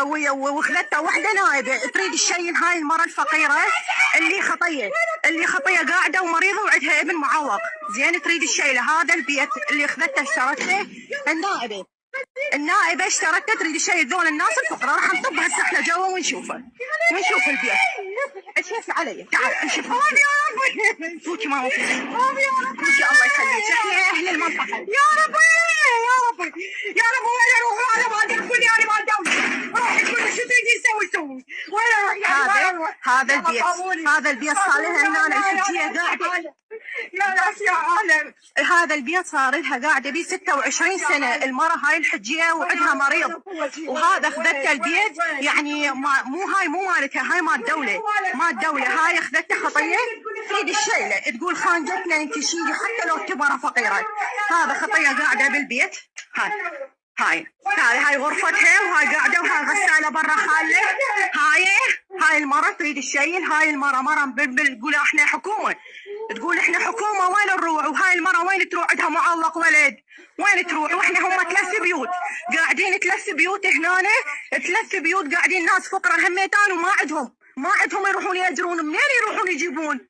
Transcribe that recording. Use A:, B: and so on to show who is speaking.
A: وخذتها وحده نائبه تريد تشين هاي المره الفقيره اللي خطيه قاعده ومريضه وعندها ابن معوق، زين تريد تشيله. هذا البيت اللي خذته اشترته النائبه اشترته تريد تشيل ذول الناس الفقراء. راح نطب هسه احنا جوا ونشوف البيت. اشوف علي تعال نشوف. فوتي ماما فوتي الله يخليك. احنا اهل المنطقه. يا ربي وين اروح؟ انا ما ادري انا ما ادري روح تقول شو تريد يسوي وين اروح؟ هذا البيت صار لها هنا الحجيه قاعده. يا ناس يا عالم هذا البيت صار لها قاعده بيه 26 سنه المره هاي الحجيه وعندها مريض، وهذا اخذته البيت يعني مو مالتها، هاي مال الدوله. هاي اخذته خطيه تريد الشيله تقول خانجتنا انت شيلي حتى لو كبره فقيره. هذا خطيه قاعده بالبيت. هاي غرفتها وهاي قاعده وهاي غساله برا خاله. هاي المره تريد الشيل. هاي المره مره تقول احنا حكومه، تقول احنا حكومه وين نروح؟ وهاي المره وين تروح؟ عندها معلق ولد وين تروح؟ واحنا هم 3 بيوت قاعدين، 3 بيوت هنا، 3 بيوت قاعدين ناس فقراء هميتان وما عندهم يروحون يأجرون. منين يروحون يجيبون؟